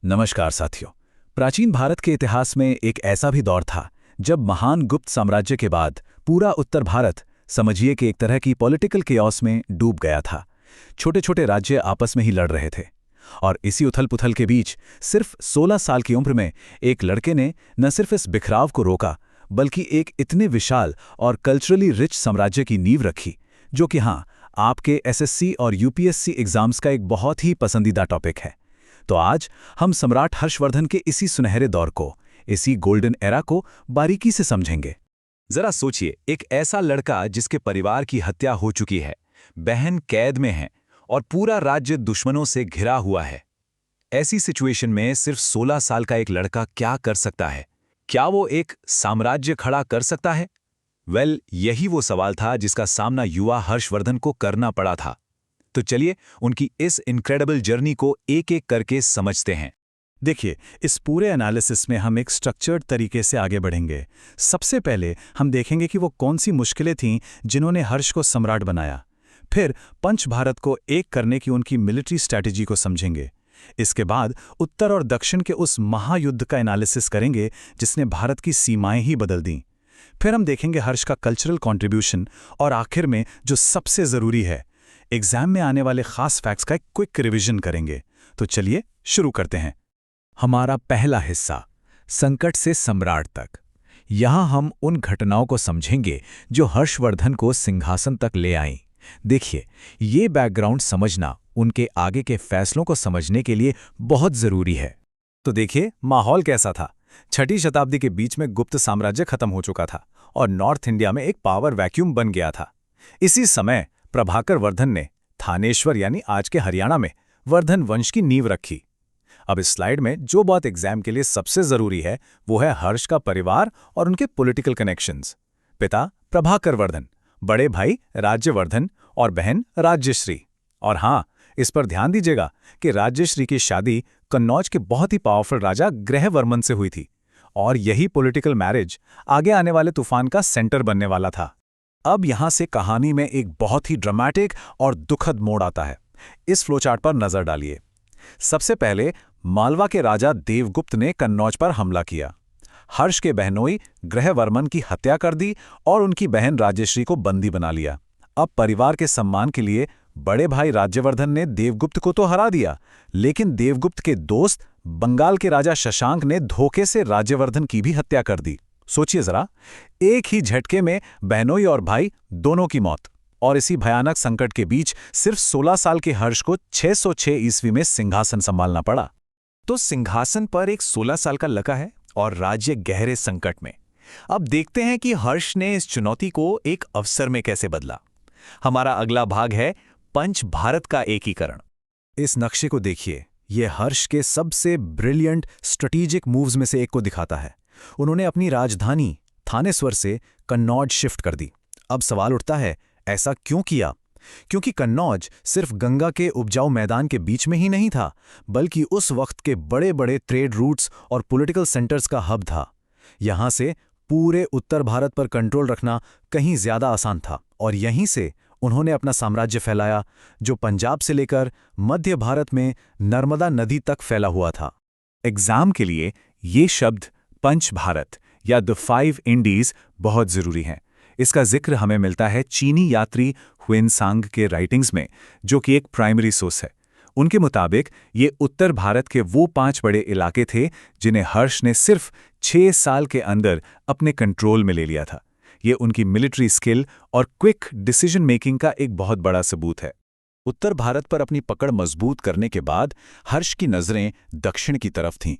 नमस्कार साथियों। प्राचीन भारत के इतिहास में एक ऐसा भी दौर था जब महान गुप्त साम्राज्य के बाद पूरा उत्तर भारत समझिए कि एक तरह की पॉलिटिकल केओस में डूब गया था। छोटे छोटे राज्य आपस में ही लड़ रहे थे और इसी उथल-पुथल के बीच सिर्फ 16 साल की उम्र में एक लड़के ने न सिर्फ इस बिखराव को रोका बल्कि एक इतने विशाल और कल्चरली रिच साम्राज्य की नींव रखी, जो कि हाँ, आपके एसएससी और यूपीएससी एग्जाम्स का एक बहुत ही पसंदीदा टॉपिक है। तो आज हम सम्राट हर्षवर्धन के इसी सुनहरे दौर को, इसी गोल्डन एरा को बारीकी से समझेंगे। जरा सोचिए, एक ऐसा लड़का जिसके परिवार की हत्या हो चुकी है, बहन कैद में है और पूरा राज्य दुश्मनों से घिरा हुआ है। ऐसी सिचुएशन में सिर्फ 16 साल का एक लड़का क्या कर सकता है? क्या वो एक साम्राज्य खड़ा कर सकता है? यही वो सवाल था जिसका सामना युवा हर्षवर्धन को करना पड़ा था। तो चलिए उनकी इस इनक्रेडिबल जर्नी को एक-एक करके समझते हैं। देखिए, इस पूरे एनालिसिस में हम एक स्ट्रक्चर्ड तरीके से आगे बढ़ेंगे। सबसे पहले हम देखेंगे कि वो कौन सी मुश्किलें थीं जिन्होंने हर्ष को सम्राट बनाया। फिर पंच भारत को एक करने की उनकी मिलिट्री स्ट्रैटेजी को समझेंगे। इसके बाद उत्तर और दक्षिण के उस महायुद्ध का एनालिसिस करेंगे जिसने भारत की सीमाएं ही बदल दीं। फिर हम देखेंगे हर्ष का कल्चरल कॉन्ट्रीब्यूशन और आखिर में जो सबसे ज़रूरी है, एग्जाम में आने वाले खास फैक्ट्स का एक क्विक रिवीजन करेंगे। तो चलिए शुरू करते हैं। हमारा पहला हिस्सा, संकट से सम्राट तक। यहां हम उन घटनाओं को समझेंगे जो हर्षवर्धन को सिंहासन तक ले आईं। देखिए, ये बैकग्राउंड समझना उनके आगे के फैसलों को समझने के लिए बहुत जरूरी है। तो देखिए, माहौल कैसा था। 6वीं शताब्दी के बीच में गुप्त साम्राज्य खत्म हो चुका था और नॉर्थ इंडिया में एक पावर वैक्यूम बन गया था। इसी समय प्रभाकर वर्धन ने थानेश्वर यानी आज के हरियाणा में वर्धन वंश की नींव रखी। अब इस स्लाइड में जो बात एग्जाम के लिए सबसे जरूरी है वो है हर्ष का परिवार और उनके पॉलिटिकल कनेक्शंस। पिता प्रभाकर वर्धन, बड़े भाई राज्यवर्धन और बहन राज्यश्री। और हाँ, इस पर ध्यान दीजिएगा कि राज्यश्री की शादी कन्नौज के बहुत ही पावरफुल राजा ग्रहवर्मन से हुई थी और यही पॉलिटिकल मैरिज आगे आने वाले तूफान का सेंटर बनने वाला था। अब यहां से कहानी में एक बहुत ही ड्रामेटिक और दुखद मोड़ आता है। इस फ्लोचार्ट पर नजर डालिए। सबसे पहले मालवा के राजा देवगुप्त ने कन्नौज पर हमला किया। हर्ष के बहनोई ग्रहवर्मन की हत्या कर दी और उनकी बहन राज्यश्री को बंदी बना लिया। अब परिवार के सम्मान के लिए बड़े भाई राज्यवर्धन ने देवगुप्त को तो हरा दिया, लेकिन देवगुप्त के दोस्त बंगाल के राजा शशांक ने धोखे से राज्यवर्धन की भी हत्या कर दी। सोचिए जरा, एक ही झटके में बहनोई और भाई दोनों की मौत। और इसी भयानक संकट के बीच सिर्फ 16 साल के हर्ष को 606 ईस्वी में सिंहासन संभालना पड़ा। तो सिंहासन पर एक 16 साल का लड़का है और राज्य गहरे संकट में। अब देखते हैं कि हर्ष ने इस चुनौती को एक अवसर में कैसे बदला। हमारा अगला भाग है पंच भारत का एकीकरण। इस नक्शे को देखिए, यह हर्ष के सबसे ब्रिलियंट स्ट्रेटेजिक मूव्स में से एक को दिखाता है। उन्होंने अपनी राजधानी थानेश्वर से कन्नौज शिफ्ट कर दी। अब सवाल उठता है, ऐसा क्यों किया? क्योंकि कन्नौज सिर्फ गंगा के उपजाऊ मैदान के बीच में ही नहीं था, बल्कि उस वक्त के बड़े बड़े ट्रेड रूट्स और पॉलिटिकल सेंटर्स का हब था। यहां से पूरे उत्तर भारत पर कंट्रोल रखना कहीं ज्यादा आसान था और यहीं से उन्होंने अपना साम्राज्य फैलाया, जो पंजाब से लेकर मध्य भारत में नर्मदा नदी तक फैला हुआ था। एग्जाम के लिए ये शब्द पंच भारत या द 5 इंडीज बहुत जरूरी है। इसका जिक्र हमें मिलता है चीनी यात्री हुएनसांग के राइटिंग्स में, जो कि एक प्राइमरी सोर्स है। उनके मुताबिक ये उत्तर भारत के वो 5 बड़े इलाके थे जिन्हें हर्ष ने सिर्फ 6 साल के अंदर अपने कंट्रोल में ले लिया था। ये उनकी मिलिट्री स्किल और क्विक डिसीजन मेकिंग का एक बहुत बड़ा सबूत है। उत्तर भारत पर अपनी पकड़ मजबूत करने के बाद हर्ष की नजरें दक्षिण की तरफ थीं।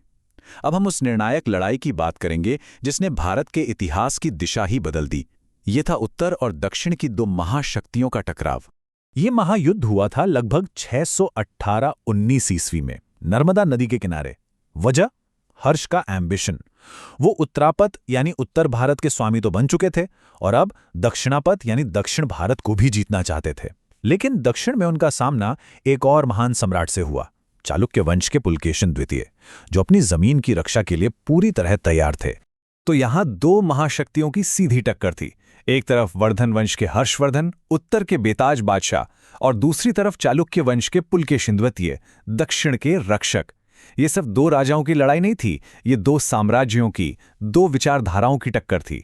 अब हम उस निर्णायक लड़ाई की बात करेंगे जिसने भारत के इतिहास की दिशा ही बदल दी। ये था उत्तर और दक्षिण की 2 महाशक्तियों का टकराव। ये महायुद्ध हुआ था लगभग 618-19 ईस्वी में नर्मदा नदी के किनारे। वजह? हर्ष का एम्बिशन। वो उत्तरापथ यानी उत्तर भारत के स्वामी तो बन चुके थे और अब दक्षिणापथ यानी दक्षिण भारत को भी जीतना चाहते थे। लेकिन दक्षिण में उनका सामना एक और महान सम्राट से हुआ, चालुक्य वंश के पुलकेशिन द्वितीय, जो अपनी जमीन की रक्षा के लिए पूरी तरह तैयार थे। तो यहां 2 महाशक्तियों की सीधी टक्कर थी। एक तरफ वर्धन वंश के हर्षवर्धन, उत्तर के बेताज बादशाह, और दूसरी तरफ चालुक्य वंश के पुलकेशिन द्वितीय, दक्षिण के रक्षक। ये सिर्फ दो राजाओं की लड़ाई नहीं थी, ये दो साम्राज्यों की, दो विचारधाराओं की टक्कर थी।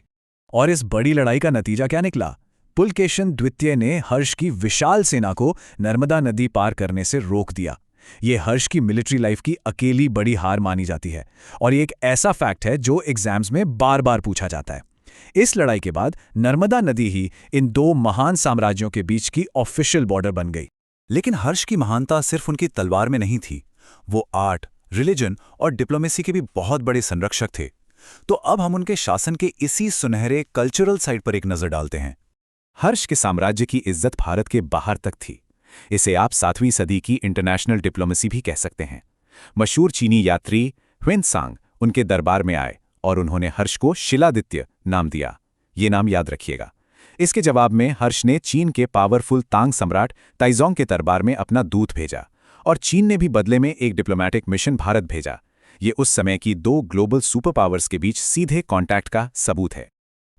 और इस बड़ी लड़ाई का नतीजा क्या निकला? पुलकेशिन द्वितीय ने हर्ष की विशाल सेना को नर्मदा नदी पार करने से रोक दिया। ये हर्ष की मिलिट्री लाइफ की अकेली बड़ी हार मानी जाती है, और ये एक ऐसा फैक्ट है जो एग्जाम्स में बार बार पूछा जाता है। इस लड़ाई के बाद नर्मदा नदी ही इन दो महान साम्राज्यों के बीच की ऑफिशियल बॉर्डर बन गई। लेकिन हर्ष की महानता सिर्फ उनकी तलवार में नहीं थी, वो आर्ट, रिलीजन और डिप्लोमेसी के भी बहुत बड़े संरक्षक थे। तो अब हम उनके शासन के इसी सुनहरे कल्चरल साइड पर एक नजर डालते हैं। हर्ष के साम्राज्य की इज्जत भारत के बाहर तक थी। इसे आप 7वीं सदी की इंटरनेशनल डिप्लोमेसी भी कह सकते हैं। मशहूर चीनी यात्री ह्वेनसांग उनके दरबार में आए और उन्होंने हर्ष को शिलादित्य नाम दिया। ये नाम याद रखिएगा। इसके जवाब में हर्ष ने चीन के पावरफुल तांग सम्राट ताइजोंग के दरबार में अपना दूत भेजा, और चीन ने भी बदले में एक डिप्लोमैटिक मिशन भारत भेजा। ये उस समय की दो ग्लोबल सुपर पावर्स के बीच सीधे कांटेक्ट का सबूत है।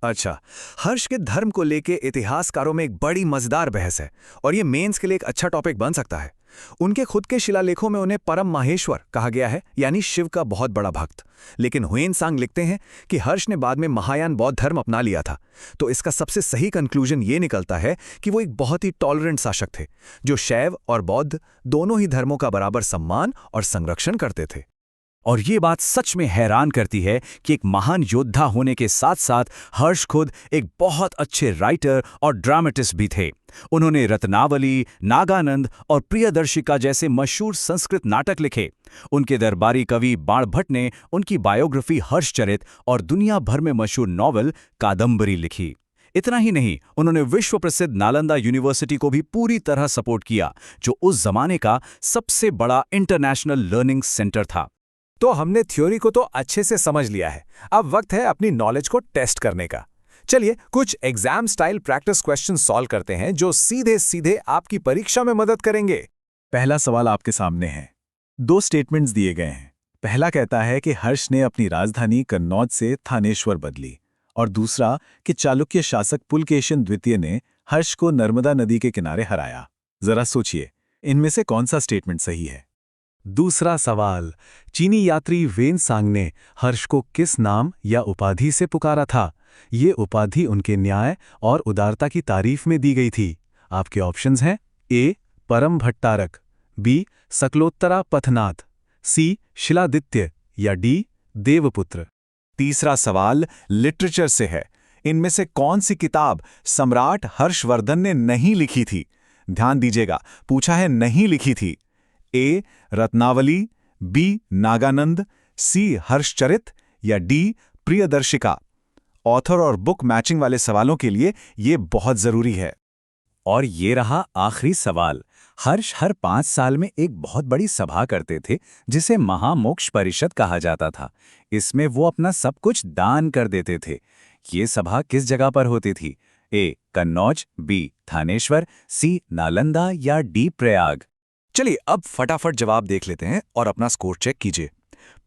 अच्छा, हर्ष के धर्म को लेके इतिहासकारों में एक बड़ी मजेदार बहस है, और ये मेंस के लिए एक अच्छा टॉपिक बन सकता है। उनके खुद के शिलालेखों में उन्हें परम माहेश्वर कहा गया है, यानी शिव का बहुत बड़ा भक्त। लेकिन ह्वेनसांग लिखते हैं कि हर्ष ने बाद में महायान बौद्ध धर्म अपना लिया था। तो इसका सबसे सही कंक्लूजन ये निकलता है कि वो एक बहुत ही टॉलरेंट शासक थे, जो शैव और बौद्ध दोनों ही धर्मों का बराबर सम्मान और संरक्षण करते थे। और ये बात सच में हैरान करती है कि एक महान योद्धा होने के साथ साथ हर्ष खुद एक बहुत अच्छे राइटर और ड्रामेटिस्ट भी थे। उन्होंने रत्नावली, नागानंद और प्रियदर्शिका जैसे मशहूर संस्कृत नाटक लिखे। उनके दरबारी कवि बाणभट्ट ने उनकी बायोग्राफी हर्षचरित और दुनिया भर में मशहूर नॉवल कादम्बरी लिखी। इतना ही नहीं, उन्होंने विश्व प्रसिद्ध नालंदा यूनिवर्सिटी को भी पूरी तरह सपोर्ट किया, जो उस जमाने का सबसे बड़ा इंटरनेशनल लर्निंग सेंटर था। तो हमने थ्योरी को तो अच्छे से समझ लिया है, अब वक्त है अपनी नॉलेज को टेस्ट करने का। चलिए कुछ exam style practice question solve करते हैं, जो सीधे सीधे आपकी परीक्षा में मदद करेंगे। पहला सवाल आपके सामने है। दो स्टेटमेंट्स दिए गए हैं। पहला कहता है कि हर्ष ने अपनी राजधानी कन्नौज से थानेश्वर बदली, और दूसरा कि चालुक्य शासक पुलकेशिन द्वितीय ने हर्ष को नर्मदा नदी के किनारे हराया। जरा सोचिए, इनमें से कौन सा स्टेटमेंट सही है? दूसरा सवाल, चीनी यात्री ह्वेनसांग ने हर्ष को किस नाम या उपाधि से पुकारा था? ये उपाधि उनके न्याय और उदारता की तारीफ में दी गई थी। आपके ऑप्शंस हैं ए परम भट्टारक, बी सकलोत्तरा पथनाथ, सी शिलादित्य या डी देवपुत्र। तीसरा सवाल लिटरेचर से है। इनमें से कौन सी किताब सम्राट हर्षवर्धन ने नहीं लिखी थी? ध्यान दीजिएगा, पूछा है नहीं लिखी थी। ए रत्नावली, बी नागानंद, सी हर्षचरित या डी प्रियदर्शिका। ऑथर और बुक मैचिंग वाले सवालों के लिए ये बहुत जरूरी है। और ये रहा आखिरी सवाल। हर्ष हर 5 साल में एक बहुत बड़ी सभा करते थे, जिसे महामोक्ष परिषद कहा जाता था। इसमें वो अपना सब कुछ दान कर देते थे। ये सभा किस जगह पर होती थी? ए कन्नौज, बी थानेश्वर, सी नालंदा या डी प्रयाग। चलिए अब फटाफट जवाब देख लेते हैं और अपना स्कोर चेक कीजिए।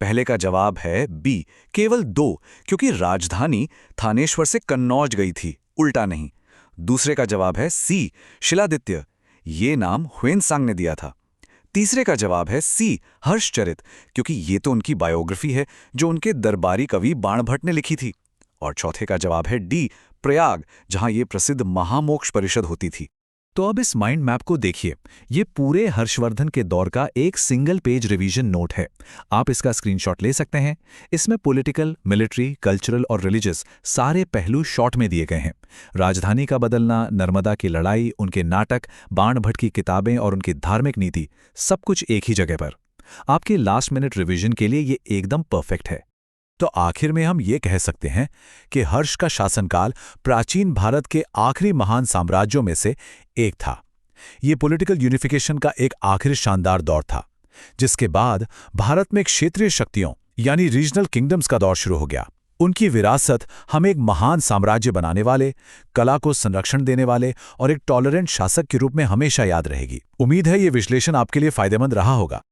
पहले का जवाब है बी, केवल 2, क्योंकि राजधानी थानेश्वर से कन्नौज गई थी, उल्टा नहीं। दूसरे का जवाब है सी, शिलादित्य। ये नाम ह्वेनसांग ने दिया था। तीसरे का जवाब है सी, हर्षचरित, क्योंकि ये तो उनकी बायोग्राफी है जो उनके दरबारी कवि बाणभट्ट ने लिखी थी। और चौथे का जवाब है डी, प्रयाग, जहां ये प्रसिद्ध महामोक्ष परिषद होती थी। तो अब इस माइंड मैप को देखिए। ये पूरे हर्षवर्धन के दौर का एक सिंगल पेज रिवीजन नोट है। आप इसका स्क्रीनशॉट ले सकते हैं। इसमें पॉलिटिकल, मिलिट्री, कल्चरल और रिलीजियस सारे पहलू शॉर्ट में दिए गए हैं। राजधानी का बदलना, नर्मदा की लड़ाई, उनके नाटक, बाणभट्ट की किताबें और उनकी धार्मिक नीति, सब कुछ एक ही जगह पर। आपके लास्ट मिनट रिवीजन के लिए ये एकदम परफेक्ट है। तो आखिर में हम ये कह सकते हैं कि हर्ष का शासनकाल प्राचीन भारत के आखिरी महान साम्राज्यों में से एक था। ये पॉलिटिकल यूनिफिकेशन का एक आखिरी शानदार दौर था, जिसके बाद भारत में क्षेत्रीय शक्तियों यानी रीजनल किंगडम्स का दौर शुरू हो गया। उनकी विरासत हमें एक महान साम्राज्य बनाने वाले, कला को संरक्षण देने वाले और एक टॉलरेंट शासक के रूप में हमेशा याद रहेगी। उम्मीद है ये विश्लेषण आपके लिए फायदेमंद रहा होगा।